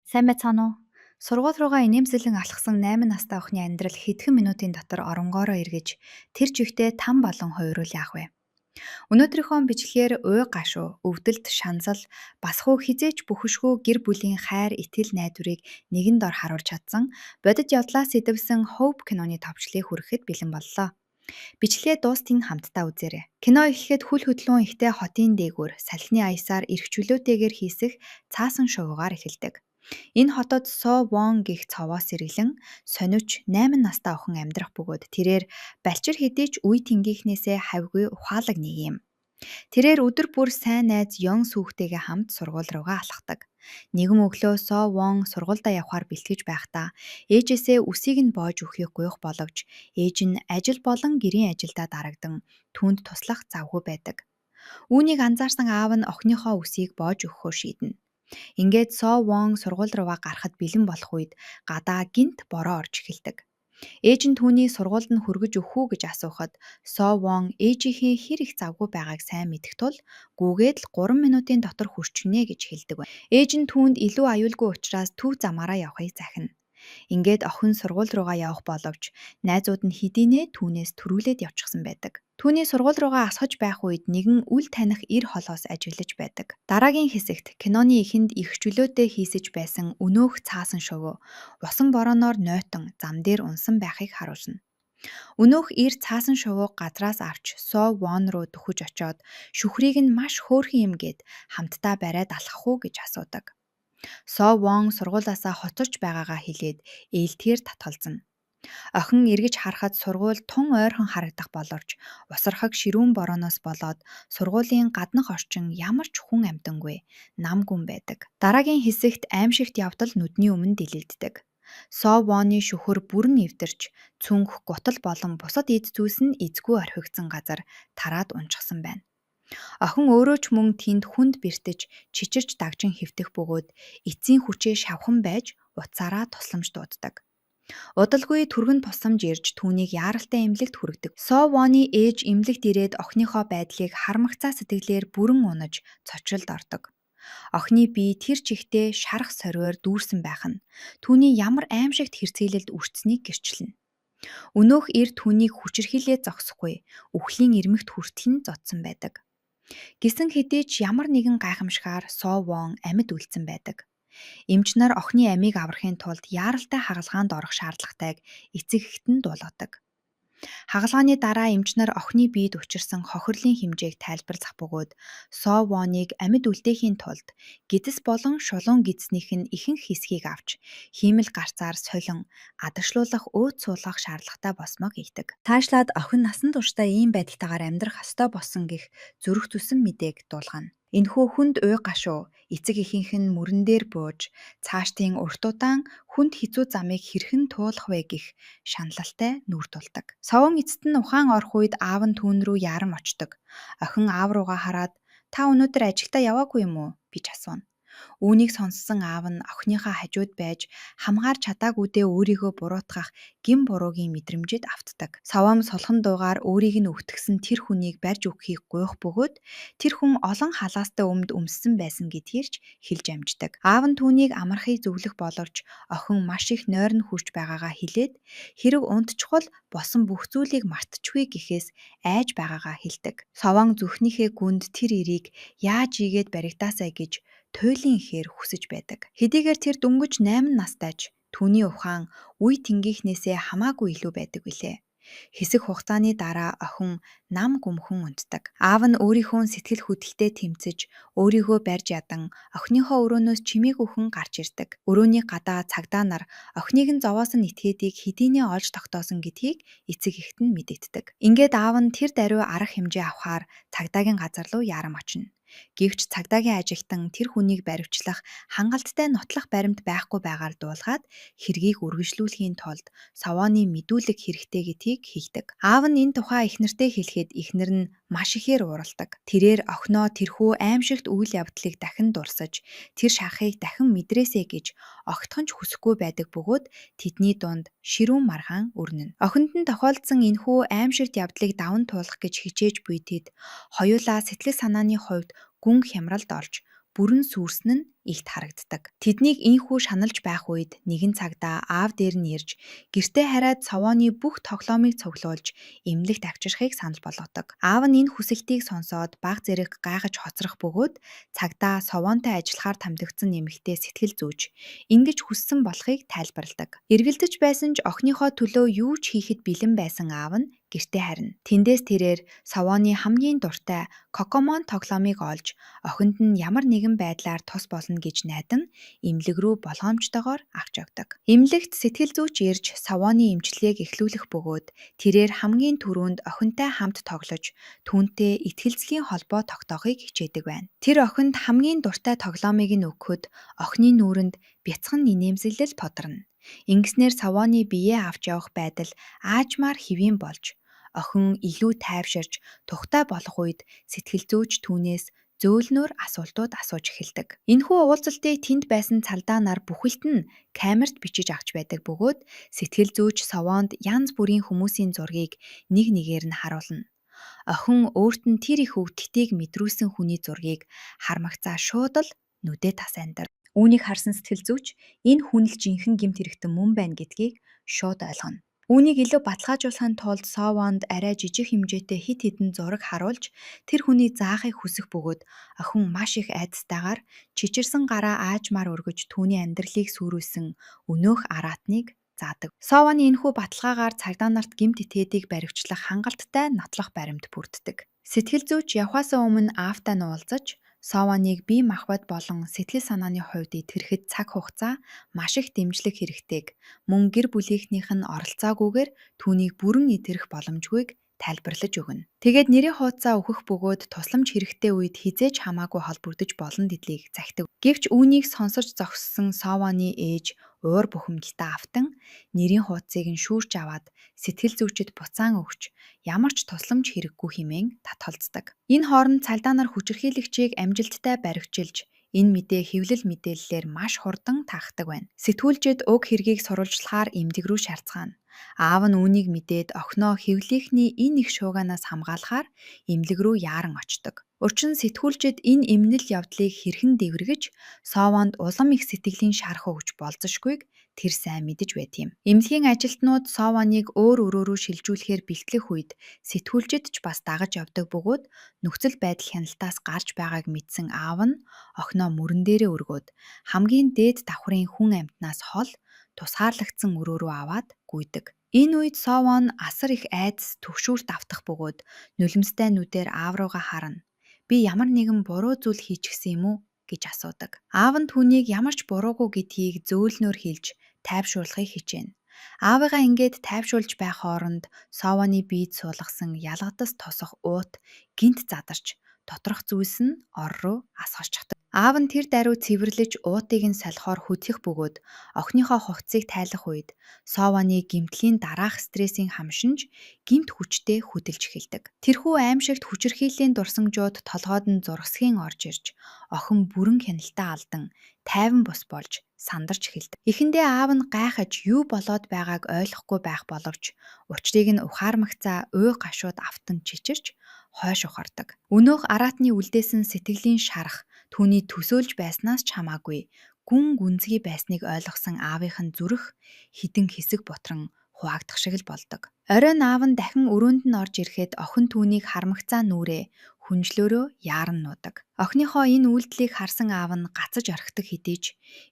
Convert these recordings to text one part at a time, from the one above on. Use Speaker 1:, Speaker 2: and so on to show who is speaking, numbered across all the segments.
Speaker 1: Сайн байцгаана уу? Сургууль руугаа инээмсэглэн алхсан 8 настай охины амьдрал хэдхэн минутын дотор оронгоороо эргэж тэр чигтээ там болон хувируул яах вэ? Өнөөдрийнхөө бичлэгээр уй гашуу, өвдөлт, шанзал, басхуу хизээч бүхэшгүй гэр бүлийн хайр, итгэл найдварыг нэгэн дор харуулж чадсан бодит явдлаас идэвсэн Hope киноны товчлыг хүрэхэд бэлэн боллоо. Бичлэгээ дуустын хамтдаа үзээрэй. Кино эхлэхэд хүл хөдлөн ихтэй хотын дээгүүр салхины аясаар эрх чөлөөтэйгээр хийсэх цаасан шувуугаар эхэлдэг. Энэ хотод Со Вон гэх цовоос сэргэлэн сониуч 8 настай охин амьдрах бөгөөд тэрээр балчир хэдий ч үе тэнгийнхнээсээ хавьгүй ухаалаг нэг юм. Тэрээр өдөр бүр сайн найз Ён сүхтэйгээ хамт сургууль руугаа алхдаг. Нэгэн өглөө Со Вон сургуульдаа явхаар бэлтгэж байхдаа ээжээсээ үсийг нь боож өгөхийг гуйх боловч ээж нь ажил болон гэрийн ажилдаа дарагдан түүнд туслах завгүй байдаг. Үүнийг анзаарсан аав нь охиныхоо үсийг боож өгөхөө шийднэ. Ингээд Со Вон сургууль руугаа гарахад бэлэн болох үед гадаа гинт бороо орж эхэлдэг. Ээж нь түүнийг сургуульд нь хүргэж өгөх үү гэж асуухад Со Вон ээжийнхээ хэр их завгүй байгааг сайн мэдэх тул гүүгээд л 3 минутын дотор хүрчгэнэ гэж хэлдэг байна. Ээж нь түүнд илүү аюулгүй учраас төв замаараа явахыг захина. Ингээд охин сургууль руугаа явах боловч найзууд нь хэдийнэ түүнээс төрүүлээд явчихсан байдаг. Түүний сургууль руугаа асгаж байх үед нэгэн үл таних эр холоос ажиглаж байдаг. Дараагийн хэсэгт киноны эхэнд эрх чөлөөтэй хийсэж байсан өнөөх цаасан шувуу усан борооноор нойтон зам дээр унсан байхыг харуулна. Өнөөх эр цаасан шувууг газраас авч Со Вон руу дөхөж очоод шүхрийг нь маш хөөрхөн юм гээд хамтдаа бариад алхах уу гэж асуудаг. Со Вон сургуулиасаа хоцорч байгаагаа хэлээд ээлтгээр татгалзана. Охин эргэж харахад сургууль тун ойрхон харагдах боловч усархаг ширүүн борооноос болоод сургуулийн гаднах орчин ямар ч хүн амтангүй нам гүн байдаг. Дараагийн хэсэгт аимшигт явдал нүдний өмнө дэлэлддэг. Со Воны шүхөр бүрэн эвдэрч цүнх, гутал болон бусад эд зүйлс нь эзгүй орхигдсан газар тараад унчихсан байна. Охин өөрөө ч мөн тэнд хүнд бэртэж, чичирч дагжин хэвтэх бөгөөд эцсийн хүчээ шавхан байж утсаараа тусламж дууддаг. Удалгүй түргэн тусламж ирж түүнийг яаралтай эмнэлэгт хүргэдэг. Со Воны ээж эмнэлэгт ирээд охиныхоо байдлыг харамгцаа сэтгэлээр бүрэн унаж цочролд ордог. Охины бие тэр чигтээ шарах сорвоор дүүрсэн байх нь түүний ямар аимшигт хэрцгийлэлд үрцнийг гэрчилнэ. Өнөөх эр түүнийг хүчирхийлээ зогсохгүй, үхлийн ирмэгт хүртэл нь зодсон байдаг. Гисэн хэдий ч ямар нэгэн гайхамшигаар Со Вон амьд үлдсэн байдаг. Эмч нар охины амийг аврахын тулд яаралтай хагалгаанд орох шаардлагатайг эцэг эхэд нь дуулгадаг. Хагалгааны дараа эмч нар охины биед учирсан хохирлын хэмжээг тайлбарлах бөгөөд Со Воныг амьд үлдээхийн тулд гидс болон шулуун гидснийх нь ихэнх хэсгийг авч хиймэл гарцаар солин адашлуулах өөд суулгах шаардлагатай болсмог хийдэг. Цаашлаад охин насан туршдаа ийм байдалтайгаар амьдрах ёстой болсон гэх зүрх зүсэн мэдээг дуулгана. Энэхүү хүнд уй гашуу эцэг эхийнх нь мөрөн дээр бууж цаашдын урт удаан хүнд хэцүү замыг хэрхэн туулах вэ гэх шаналлалтай нүр тулдаг. Совон эцэст нь ухаан орох үед аав нь түүн рүү яаран очдог. Охин аав руугаа хараад "Та өнөөдөр ажилдаа яваагүй юм уу?" гэж асууна. Үүнийг сонссон аав нь охиныхаа хажууд байж хамгаарч чадаагүйдээ өөрийгөө буруутгах гин буруугийн мэдрэмжид автдаг. Совом сулхан дуугаар өөрийг нь өвтгсөн тэр хүнийг барьж өгөхийг гуйх бөгөөд тэр хүн олон халаастай өмд өмссөн байсан гэдгийрч хэлж амждаг. Аав нь түүнийг амархыг зөвлөх боловч охин маш их нойрон хүрч байгаагаа хэлээд хэрэг унтчихвол босон бүх зүйлийг мартчихвээ гэхээс айж байгаагаа хэлдэг. Совон зүрхнийхээ гүнд тэр эрийг яаж ийгээд баригдаасаа гэж туйлын ихээр хүсэж байдаг. Хэдийгээр тэр дөнгөж 8 настай ч түүний ухаан үе тэнгийнхнээсээ хамаагүй илүү байдаг билээ. Хэсэг хугацааны дараа охин нам гүмхэн унтдаг. Аав нь өөрийнхөө сэтгэл хөдлөлтөд тэмцэж өөрийгөө барьж ядан охиныхоо өрөөнөөс чимээг өхөн гарч ирдэг. Өрөөний гадаа цагдаа нар охиныг нь зовоос нь итгээдийг хэдийнэ олж тогтоосон гэдгийг эцэг эхэд нь мэдэгддэг. Ингээд аав нь тэр даруй арга хэмжээ авахаар цагдаагийн газар руу ярам очино. Гэвч цагдаагийн ажигтан тэр хүнийг баривчлах хангалттай нотлох баримт байхгүй байгаар дуулгаад хэргийг үргэлжлүүлэхийн тулд Совооны мэдүүлэг хэрэгтэй гэдгийг хэлдэг. Аав нь энэ тухай эхнэртэй хэлэхэд эхнэр нь маш ихээр уурладаг. Тэрээр охиноо тэрхүү аимшигт үйл явдлыг дахин дурсаж тэр шахахыг дахин мэдрээсэй гэж огтхон ч хүсэхгүй байдаг бөгөөд тэдний дунд ширүүн маргаан өрнөнө. Охинд нь тохиолдсон энэхүү аимшигт явдлыг даван туулах гэж хичээж буй тэд хоёулаа сэтгэл санааны хувьд гүн хямралд орж бүрэн сүрсэн нь илт харагддаг. Тэднийг ийхүү шаналж байх үед нэгэн цагдаа аав дээр нь ирж гэртээ хараад Совооны бүх тоглоомыг цуглуулж эмнэлэгт авчирхийг санал болгодог. Аав нь энэ хүсэлтийг сонсоод баг зэрэг гайхаж хоцрох бөгөөд цагдаа Совоонтой ажиллахаар тамдигдсан эмэгтэй сэтгэл зүйж ингэж хүссэн болохыг тайлбарладаг. Эргэлдэж байсан ч охиныхоо төлөө юу ч хийхэд бэлэн байсан аав нь гэртээ харна. Тэндээс тэрээр Совооны хамгийн дуртай Кокомон тоглоомыг олж охинд нь ямар нэгэн байдлаар тус болно гэж найдан эмнэлэг рүү болгоомжтойгоор авч явдаг. Эмнэлэгт сэтгэл зүйч ирж Совооны эмчилгээг эхлүүлэх бөгөөд тэрээр хамгийн түрүүнд охинтой хамт тоглож түүнтэй итгэлцлийн холбоо тогтоохыг хичээдэг байна. Тэр охинд хамгийн дуртай тоглоомыг нь өгөхөд охины нүүрэнд бяцхан инээмсэглэл подорно. Ингэснээр Совооны биеэ авч явах байдал аажмаар хэвийн болж охин илүү тайвширч тухтай болох үед сэтгэл зүйч түүнээс зөөлнөөр асуултууд асууж эхэлдэг. Энэхүү уулзалтыг тэнд байсан цалдаа нар бүхэлд нь камерт бичиж авч байдаг бөгөөд сэтгэл зүйч Совоонд янз бүрийн хүмүүсийн зургийг нэг нэгээр нь харуулна. Охин өөрт нь тэр их өвдөлтийг мэдрүүлсэн хүний зургийг хармагцаа шууд л нүдээ тас амьдар. Үүнийг харсан сэтгэл зүйч энэ хүн л жинхэнэ гэмт хэрэгтэн мөн байна гэдгийг шууд ойлгоно. Үүнийг илүү баталгаажуулахын тулд Совоонд арай жижиг хэмжээтэй хит хитэн зураг харуулж тэр хүний заахыг хүсэх бөгөөд охин маш их айдастайгаар чичирсэн гараа аажмаар өргөж түүний амьдралыг сүрүүлсэн өнөөх араатныг заадаг. Совооны энэхүү баталгаагаар цагдаа нарт гэмт итгээдийг баривчлах хангалттай нотлох баримт бүрддэг. Сэтгэл зүйч явхаасаа өмнө аавтай нь уулзаж Совооныг бие махбод болон сэтгэл санааны хувьд итгэхэд цаг хугацаа маш их дэмжлэг хэрэгтэйг мөн гэр бүлийнхнийх нь оролцоогүйгээр түүнийг бүрэн итгэх боломжгүйг тайлбарлаж өгнө. Тэгээд нэрийн хуудасаа өгөх бөгөөд тусламж хэрэгтэй үед хизээж хамаагүй холбогдож болно гэдгийг захидаг. Гэвч үүнийг сонсож зогссон Совооны ээж уур бухимдалтай автан нэрийн хуудсыг нь шүүрч аваад сэтгэл зүйчэд буцаан өгч ямар ч тусламж хэрэггүй хэмээн татгалздаг. Энэ хооронд цагдаа нар хүчирхийлэгчийг амжилттай баривчилж энэ мэдээ хэвлэл мэдээллээр маш хурдан таахдаг байна. Сэтгүүлчид уг хэргийг сурвалжлахаар эмнэлэг рүү шаарцгаана. Аав нь үүнийг мэдээд охиноо хэвлэлийнхний энэ их шуугианаас хамгаалахаар эмнэлэг рүү яаран очдог. Учир нь сэтгүүлчид энэ эмнэл явдлыг хэрхэн дэврэгэж Совоонд улам их сэтгэлийн шарх өгж болзошгүйг тэр сайн мэдэж байт юм. Эмнэлгийн ажилтнууд Совооныг өөр өрөөрөө шилжүүлэхээр бэлтгэх үед сэтгүүлчид ч бас дагаж явдаг бөгөөд нөхцөл байдал хяналтаас гарч байгааг мэдсэн аав нь охиноо мөрөн дээрээ өргөөд хамгийн дээд давхрын хүн амьтнаас хол тусгаарлагдсан өрөө рүү аваад гүйдэг. Энэ үед Совоон асар их айдас түгшүүрт автах бөгөөд нулимстай нүдээр аав руугаа харна. Би ямар нэгэн буруу зүйл хийчихсэн юм уу гэж асуудаг. Аав нь түүнийг ямар ч буруугүй гэдгийг зөөлнөөр хэлж тайвшруулахыг хичээнэ. Аавыгаа ингээд тайвшруулж байх хооронд Совооны биед суулгасан ялгадас тосох уут гинт задарч доторх зүйлс нь ор руу асгарчихдаг. Аав нь тэр даруй цэвэрлэж уутыг нь солихоор хөдлөх бөгөөд охиныхоо хувцсыг тайлах үед Совооны гэмтлийн дараах стрессийн хамшинж гэмт хүчтэй хөдөлж эхэлдэг. Тэрхүү аимшигт хүчирхийллийн дурсамжууд толгойд нь зургасхийн орж ирж охин бүрэн хяналтаа алдан тайван бус болж сандарч эхэлдэг. Эхэндээ аав нь гайхаж юу болоод байгааг ойлгохгүй байх боловч учрыг нь ухаармагцаа уй гашууд автан чичирч хойш ухардаг. Өнөөх араатны үлдээсэн сэтгэлийн шарах түүний төсөөлж байснаас ч хамаагүй гүн гүнзгий байсныг ойлгосон аавынх нь зүрх хідэн хэсэг бутран хуваагдах шиг л болдог. Оройн аав нь дахин өрөөнд нь орж ирэхэд охин түүнийг хармагцаа нүрээ хүнжлөөрөө яаран нуудаг. Охиныхоо энэ үйлдэлийг харсан аав нь гацаж орхидог хэдий ч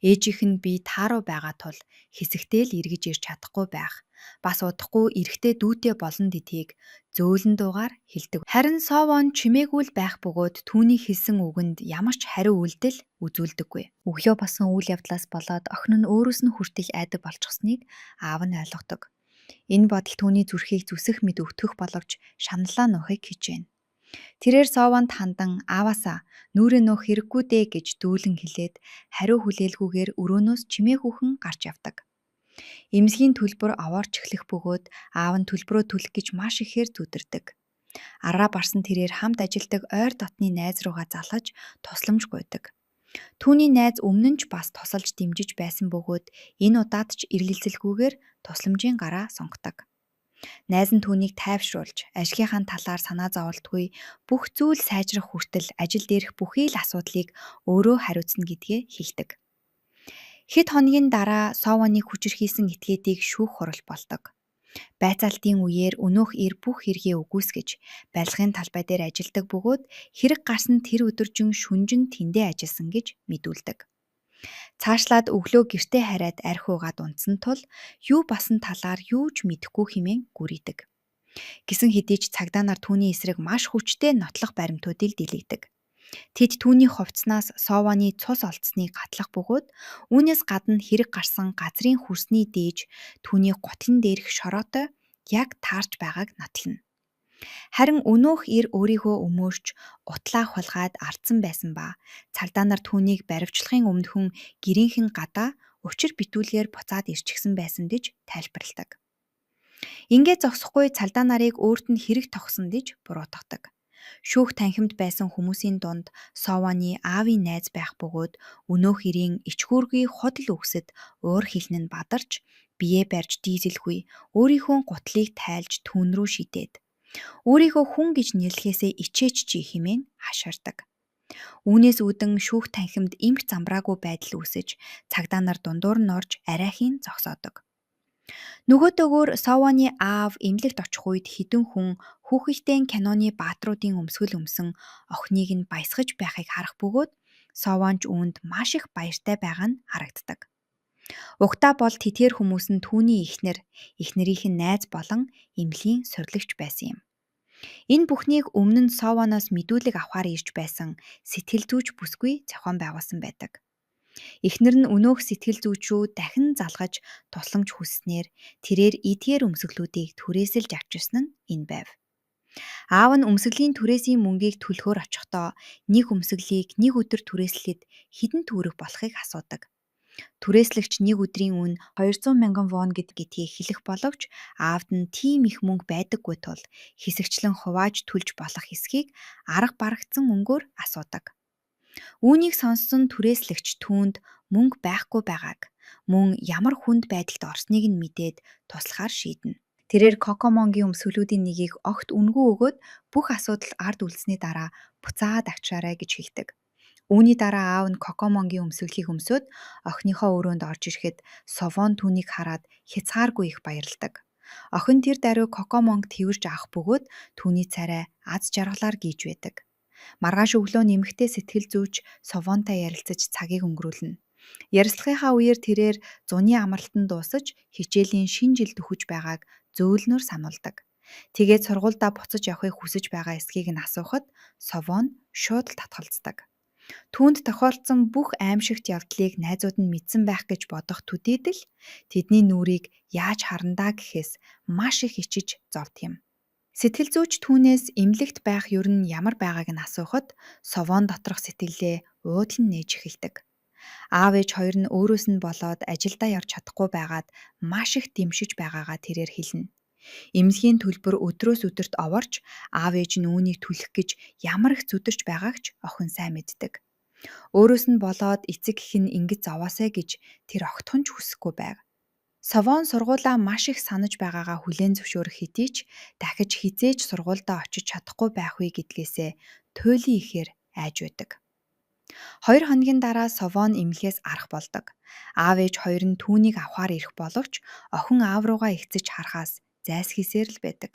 Speaker 1: ээжийнх нь би тааруу байгаа тул хэсэгтэй л эргэж ирж чадахгүй байх. Бас удахгүй эрэхтэй дүүтэй болно гэдгийг зөөлөн дуугаар хэлдэг. Харин Совоон чимээгүй л байх бөгөөд түүний хэлсэн үгэнд ямар ч хариу үйлдэл үзүүлдэггүй. Өглөө болсон үйл явдлаас болоод охин нь өөрөөс нь хүртэл айдаг болчихсныг аав нь ойлгодог. Энэ бодол түүний зүрхийг зүсэх мэд өвтгөх боловч шаналлаа нуухыг хичээнэ. Тэрээр Совоонд хандан ааваасаа нүрээ нуух хэрэггүй дээ гэж дүүлэн хэлээд хариу хүлээлгүйгээр өрөөнөөс чимээгүйхэн гарч явдаг. Эмнэлгийн төлбөр овоорч эхлэх бөгөөд аав нь төлбөрөө төлөх гэж маш ихээр зүдэрдэг. Араа барсан тэрээр хамт ажилдаг ойр дотны найз руугаа залхаж тусламж гуйдаг. Түүний найз өмнө нь ч бас тусалж дэмжиж байсан бөгөөд энэ удаад ч эргэлзэлгүйгээр тусламжийн гараа сонгодог. Найз нь түүнийг тайвшруулж, ажлынхаа талаар санаа зовлтгүй бүх зүйл сайжрах хүртэл ажил дээрх бүхий л асуудлыг өөрөө хариуцна гэдгээ хэлдэг. Хэд хоногийн дараа Совоны хүчирхийлсэн этгээдийг шүүх хурал болдог. Байцаалтын үеэр өнөөх ир бүх хэрэгээ үгүйсгэж, барилгын талбай дээр ажилдаг бөгөөд хэрэг гарсан тэр өдөржин шүнжин тэндээ ажилласан гэж мэдүүлдэг. Цаашлаад өглөө гэртээ хараад архи угаад унтсан тул юу басан талаар юу ч мэдэхгүй хэмээн гүрийдэг. Гэсэн хэдий ч цагдаа нар түүний эсрэг маш хүчтэй нотлох баримтуудыг дэлгэдэг. Тэд түүний хувцснаас Совоны цус олдсныг гатлах бөгөөд үүнээс гадна хэрэг гарсан газрын хөрсний дээж түүний гутган дээрх шороотой яг таарч байгааг нотлно. Харин өнөөх ир өөрийгөө өмөөрч утлаа хулгаад ардсан байсан ба цагдаа нар түүнийг баривчлахын өмнөхөн гэрийнхэн гадаа учир битүүлгээр буцаад ирчихсэн байсан гэж тайлбарладаг. Ингээд зогсохгүй цагдаа нарыг өөрт нь хэрэг тогсон гэж буруутгадаг. Шүүх танхимд байсан хүмүүсийн дунд Совоны аавын найз байх бөгөөд өнөөх ирийн ичгүүргүй худал үгсэд уур хилэн нь бадарч, биеэ барьж дийзэлгүй, өөрийнхөө гутлыг тайлж түүн рүү шидээд өөрийгөө хүн гэж нэрлэхээсээ ичээч чи хэмээн хашаардаг. Үүнээс үүдэн шүүх танхимд эмх замбраагүй байдал үүсэж, цагдаа нар дундуур нь орж арайхийн зогсоодог. Нөгөөдөөгөөр Совоны аав эмнэлэгт очих үед хэдэн хүн хүүхэдтэй киноны баатруудын өмсгөл өмсөн охиныг нь баясгаж байхыг харах бөгөөд Совонч үүнд маш их баяртай байгаа нь харагддаг. Угтаа бол тэдгээр хүмүүс нь түүний эхнэр, эхнэрийнх нь найз болон эмнэлийн сорилгч байсан юм. Энэ бүхнийг өмнө нь Совоноос мэдүүлэг авахар ирж байсан сэтгэл зүйч бүсгүй зохион байгуулсан байдаг. Эхнэр нь өнөөх сэтгэл зүйч рүү дахин залгаж тусламж хүсснээр тэрээр эдгээр өмсгөлүүдийг түрээсэлж авчирсан нь энэ байв. Аав нь өмсгөлийн түрээсийн мөнгийг төлөхөөр очихдоо нэг өмсгөлийг нэг өдөр түрээслэхэд хэдэн төгрөг болохыг асуудаг. Түрээслэгч нэг өдрийн үн 200 мянган вон гэдгийг хэлэх боловч аавд нь тийм их мөнгө байдаггүй тул хэсэгчлэн хувааж төлж болох эсхийг арга барагдсан мөнгөөр асуудаг. Үүнийг сонссон түрээслэгч түүнд мөнгө байхгүй байгааг, мөн ямар хүнд байдалд орсныг нь мэдээд туслахаар шийднэ. Тэрээр Кокомонгийн өмсгөлүүдийн нэгийг огт үнгүй өгөөд бүх асуудал ард үлдсэний дараа буцаад авчираарай гэж хэлдэг. Үүний дараа аав нь Кокомонгийн өмсгөлийг өмсөд охиныхоо өрөөнд орж ирэхэд Совон түүнийг хараад хязгааргүй их баярлдаг. Охин тэр даруй Кокомонг тэрвэрж авах бөгөөд түүний царай аз жаргалаар гийж байдаг. Маргааш өглөө нэмэгтэй сэтгэл зүйч Совонтой ярилцаж цагийг өнгөрүүлнэ. Ярилцлагынхаа үеэр тэрээр зуны амралтанд дуусаж хичээлийн шинэ жил төхөж байгааг зөөлнөр сануулдаг. Тэгээд сургуульдаа буцаж явахыг хүсэж байгаа эсхийг нь асуухад Совон шууд л татгалздаг. Түүнд тохиолдсон бүх аимшигт явдлыг найзууд нь мэдсэн байх гэж бодох төдийд л тэдний нүрийг яаж харандаа гэхээс маш их ичиж зовд юм. Сэтгэл зүйч түүнээс эмнэлэгт байх ёр нь ямар байгааг нь асуухад Совон доторх сэтгэлээ уудлан нээж эхэлдэг. Аав ээж хоёр нь өөрөөс нь болоод ажилдаа явж чадахгүй байгаад маш их дэмшиж байгаагаа тэрээр хэлнэ. Эмнэлгийн төлбөр өдрөөс өдөрт овоорч аав ээж нь үүнийг төлөх гэж ямар их зүдэрч байгааг ч охин сайн мэддэг. Өөрөөс нь болоод эцэг эх нь ингэж зовоосэй гэж тэр огтхон ч хүсэхгүй байв. Совон сургуулаа маш их санаж байгаагаа хүлээн зөвшөөрөх хэдий ч дахиж хизээж сургуульдаа очиж чадахгүй байх үе гэдгээсээ туйлын ихээр айж байдаг. 2 хоногийн дараа Совон эмнэлгээс арах болдог. Аав ээж хоёр нь түүнийг авахар ирэх боловч охин аав руугаа ихцэж харахаас зайлсхийсээр л байдаг.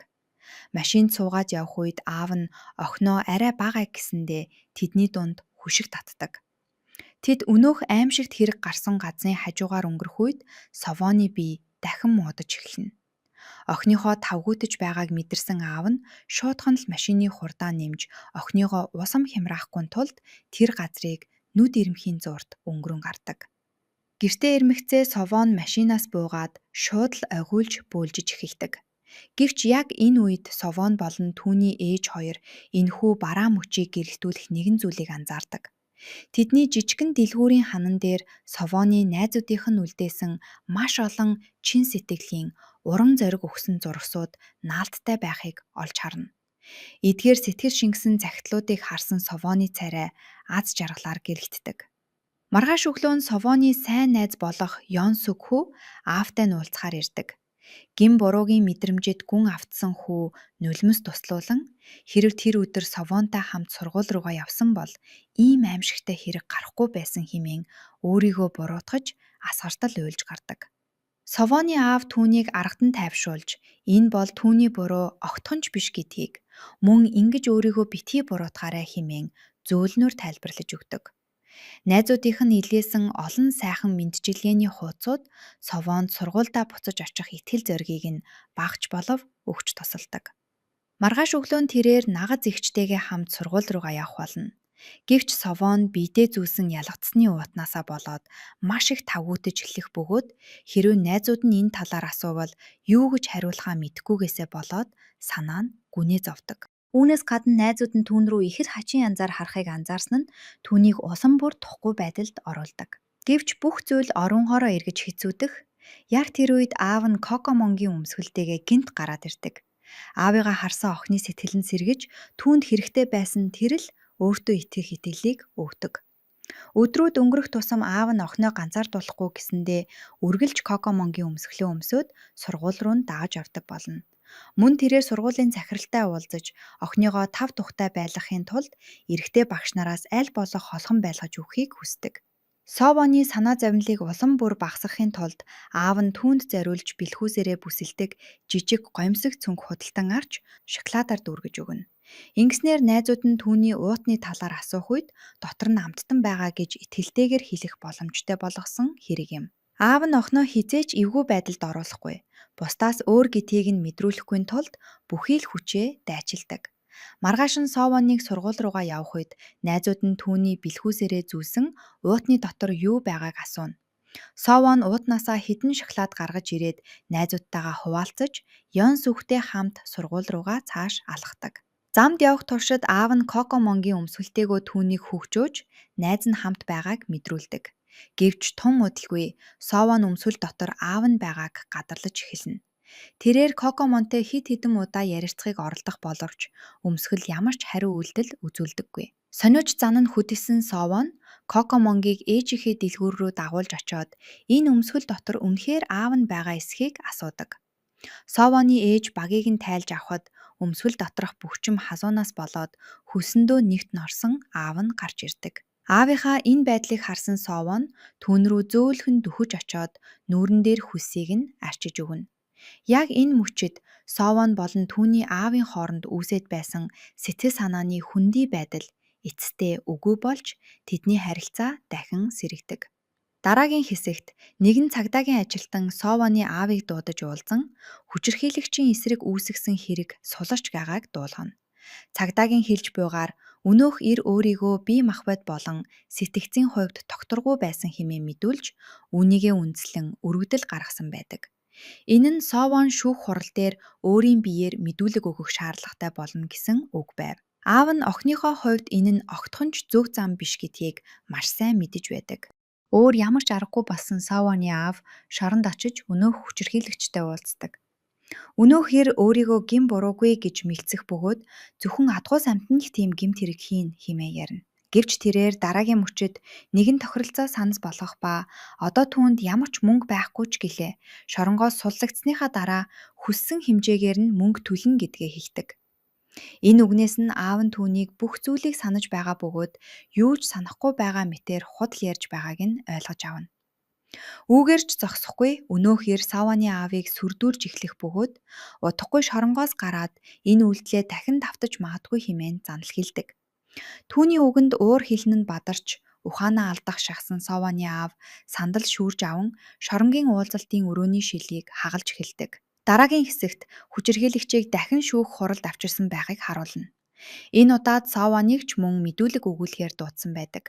Speaker 1: Машинд суугаад явх үед аав нь охиноо арай бага гэсэндээ тэдний дунд хүшиг татдаг. Тэд өнөөх аимшигт хэрэг гарсан газрын хажуугаар өнгөрөх үед Совоны бие дахин муудаж эхэлнэ. Охиныхоо тавгуутаж байгааг мэдэрсэн аав нь шуудхан л машины хурдаа нэмж охиныгоо усам хямраахгүй тулд тэр газрыг нүд ирмхийн зуурт өнгөрөн гардаг. Гэртээ ирмэгцээ Совон машинаас буугаад шууд л огиулж бөөлжиж эхэлдэг. Гэвч яг энэ үед Совон болон түүний ээж хоёр энэхүү бараа мөчийг гэрэлтүүлэх нэгэн зүйлийг анзаардаг. Тэдний жижигэн дэлгүүрийн ханан дээр Совоны найзуудынх нь үлдээсэн маш олон чин сэтгэлийн урам зориг өгсөн зургсууд наалттай байхыг олж харна. Эдгээр сэтгэл шингэсэн захидлуудыг харсан Совоны царай аз жаргалаар гэрэлтдэг. Маргааш өглөө нь Совоны сайн найз болох Ён Сүкхүү аавтай нь уулзахаар ирдэг. Гин буруугийн мэдрэмжид гүн автсан хүү нулимс туслуулан хэрв тэр өдөр Совонтой хамт сургууль руугаа явсан бол ийм аимшигтай хэрэг гарахгүй байсан хэмээн өөрийгөө буруутгаж асгартал уйлж гардаг. Совоны аав түүнийг аргад нь тайвшруулж энэ бол түүний буруу огтхонч биш гэдгийг мөн ингэж өөрийгөө битгий буруутгаарай хэмээн зөөлнөр тайлбарлаж өгдөг. Найзуудынх нь илгээсэн олон сайхан мэдчилгээний хуудсууд Совонд сургуульдаа буцаж очих итгэл зоригийг нь багч болов өгч тусалдаг. Маргааш өглөө нь тэрээр нагаз эгчтэйгээ хамт сургууль руугаа явах болно. Гэвч Совон биедээ зүүсэн ялгцсны уутнаасаа болоод маш их тавгуутаж эхлэх бөгөөд хэрвээ найзууд нь энэ талаар асуувал юу гэж хариулахаа мэдэхгүйгээсээ болоод санаа нь гүнээ зовдөг. Үүнээс гадна найзууд нь түүн рүү ихэр хачин янзаар харахыг анзаарсан нь түүнийг улам бүр тухгүй байдалд оруулдаг. Гэвч бүх зүйл оронгоороо эргэж хэцүүдэх. Яг тэр үед аав нь Кокомонгийн өмсгөлтэйгээ гинт гараад ирдэг. Аавыгаа харсан охины сэтгэл нь сэргэж түүнд хэрэгтэй байсан тэр л өөртөө итгэх итгэлийг өгдөг. Өдрүүд өнгөрөх тусам аав нь охиноо ганцаардуулахгүй гэсэндээ үргэлж Кокомонгийн өмсгөлөө өмсөөд сургууль руу нь дааж явдаг болно. Мөн тэрээр сургуулийн захиралтай уулзаж охиныгоо тав тухтай байлгахын тулд эрэгтэй багш нараас аль болох холхон байлгаж өгөхийг хүсдэг. Совоны санаа зовнилыг улам бүр багасгахын тулд аав нь түүнд зориулж бэлхүүсээрээ бүсэлдэг жижиг гомьсог цүнх худалдан авч шоколадаар дүүргэж өгнө. Ингэснээр найзууд нь түүний уутны талаар асуух үед дотор нь амттан байгаа гэж итгэлтэйгээр хэлэх боломжтой болгосон хэрэг юм. Аав нь охиноо хизээч эвгүй байдалд оруулахгүй. Бусдаас өөр гэдгийг нь мэдрүүлэхгүй тулд бүхий л хүчээ дайчилдаг. Маргааш нь Совоныг сургууль руугаа явах үед найзууд нь түүний бэлхүүсээрээ зүүсэн уутны дотор юу байгааг асууна. Совон уутнаасаа хэдэн шоколад гаргаж ирээд найзуудтайгаа хуваалцаж ён сүхтэй хамт сургууль руугаа цааш алхдаг. Замд явах туршид аав нь Кокомонгийн өмсгөлтэйгөө түүнийг хөгжөөж найз нь хамт байгааг мэдрүүлдэг. Гэвч тун удалгүй Совон өмсгөл дотор аав нь байгааг гадарлаж эхэлнэ. Тэрээр Кокомонтэй хид хідэн удаа ярилцахыг оролдох боловч өмсгөл ямар ч хариу үйлдэл үзүүлдэггүй. Сониуч зан нь хөдөлсөн Совон Кокомонгийг ээжийнхээ дэлгүүр рүү дагуулж очоод энэ өмсгөл дотор үнэхээр аав нь байгаа эсхийг асуудаг. Совоны ээж багийг нь тайлж авахад өмсгөл доторх бөхчим хазуунаас болоод хөлсөндөө нэгт норсон аав нь гарч ирдэг. Аавынхаа энэ байдлыг харсан Совон түүн рүү зөөлхөн дөхөж очоод нүүрэн дээр хөлсийг нь арчиж өгнө. Яг энэ мөчид Совон болон түүний аавын хооронд үүсэж байсан сэтгэл санааны хүндий байдал эцэстээ үгүй болж тэдний харилцаа дахин сэрэгдэг. Дараагийн хэсэгт нэгэн цагдаагийн ажилтан Совоны аавыг дуудаж уулзан хүчирхийлэгчийн эсрэг үүсгэсэн хэрэг суларч байгааг дуулгана. Цагдаагийн хэлж буйгаар өнөөх эр өөрийгөө бие махбод болон сэтгцийн хувьд тогтворгүй байсан хэмээн мэдүүлж үүнийгээ үндэслэн өргөдөл гаргасан байдаг. Энэ нь Совон шүүх хурал дээр өөрийн биеэр мэдүүлэг өгөх шаардлагатай болно гэсэн үг байв. Аав нь охиныхоо хувьд энэ нь огтхонч зөв зам биш гэдгийг маш сайн мэдэж байдаг. Өөр ямар ч аргагүй болсон Совоны аав шоронд очиж өнөөх хүчирхийлэгчтэй уулздаг. Өнөөхөр өөрийгөө гин буруугүй гэж мэлцэх бөгөөд зөвхөн адгуу самтанд тийм гэмт хэрэг хийн хэмээн ярина. Гэвч тэрээр дараагийн мөчид нэгэн тохиролцоо санал болгох ба одоо түүнд ямар ч мөнгө байхгүй ч гэлээ шоронгоос суллагдсныхаа дараа хүссэн хэмжээгээр нь мөнгө төлнө гэдгээ хэлдэг. Энэ үгнээс нь аав нь түүнийг бүх зүйлийг санаж байгаа бөгөөд юу ч санахгүй байгаа мэтээр худал ярьж байгааг нь ойлгож авна. Үүгээр ч зогсохгүй өнөөхөр Совоны аавыг сүрдүүлж эхлэх бөгөөд удахгүй шоронгоос гараад энэ үйлдэлээ дахин давтаж магадгүй хэмээн занал хэлдэг. Түүний үгэнд уур хэлэн нь бадарч ухаанаа алдах шахсан Совоны аав сандал шүүрж аван шоронгийн уулзалтын өрөөний шилийг хагалж эхэлдэг. Дараагийн хэсэгт хүчирхийлэгчийг дахин шүүх хуралд авчирсан байхыг харуулна. Энэ удаад Совоныг ч мөн мэдүүлэг өгүүлэхээр дуудсан байдаг.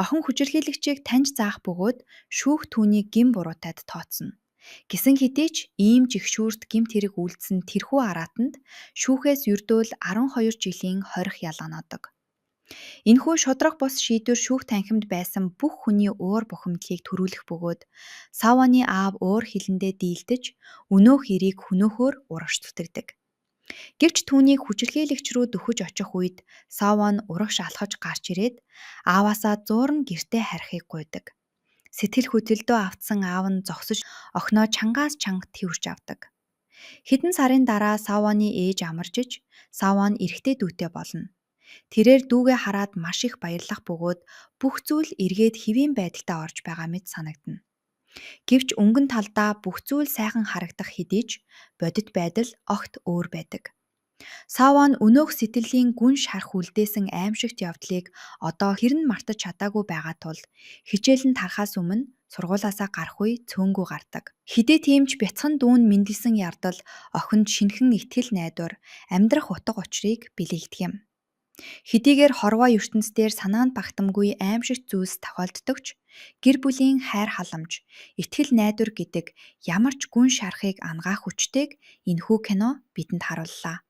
Speaker 1: Охин хүчирхийлэгчийг таньж заах бөгөөд шүүх түүнийг гин буруутайд тооцно. Гэсэн хэдий ч ийм жигшүүрт гэмт хэрэг үйлдсэн тэрхүү араатанд шүүхээс ердөөл 12 жилийн хорих ялганадаг. Энэхүү шудраг бус шийдвэр шүүх танхимд байсан бүх хүний уур бухимдлыг төрүүлэх бөгөөд Совоны аав уур хилэндээ дийлдэж өнөөх эрийг хөнөөхөөр урагш зүтгэдэг. Гэвч түүнийг хүчирхийлэгч рүү дөхөж очих үед Совон урагш алхаж гарч ирээд ааваасаа зуурн гэртээ харихыг гуйдаг. Сэтгэл хөдлөлдөө автсан аав нь зогсож охиноо чангаас чанга тэрвэрч авдаг. Хэдэн сарын дараа Савваны ээж амарч иж Савва нь эрэгтэй дүүтэй болно. Тэрээр дүүгээ хараад маш их баярлах бөгөөд бүх зүйл эргээд хэвийн байдалтай орж байгаа мэт санагдана. Гэвч өнгөн талдаа бүх зүйл сайхан харагдах хэдий ч бодит байдал огт өөр байдаг. Савва нь өнөөх сэтгэлийн гүн шарх үлдээсэн аимшигт явдлыг одоо хэрн мартаж чадаагүй байгаа тул хичээлэн тарахаас өмнө сургуулаасаа гарах үе цөөнгүй гардаг. Хидээ тиймч бяцхан дүүн мэндэлсэн ярдал охинд шинхэн итгэл найдвар, амьдрах утга учирыг бэлэгдэх юм. Хэдийгээр хорвоо ертөнцийн санаанд багтамгүй аимшигт зүйлс тохиолддог ч гэр бүлийн хайр халамж, итгэл найдвар гэдэг ямар ч гүн шарахыг ангаах хүчтэйг энэхүү кино бидэнд харууллаа.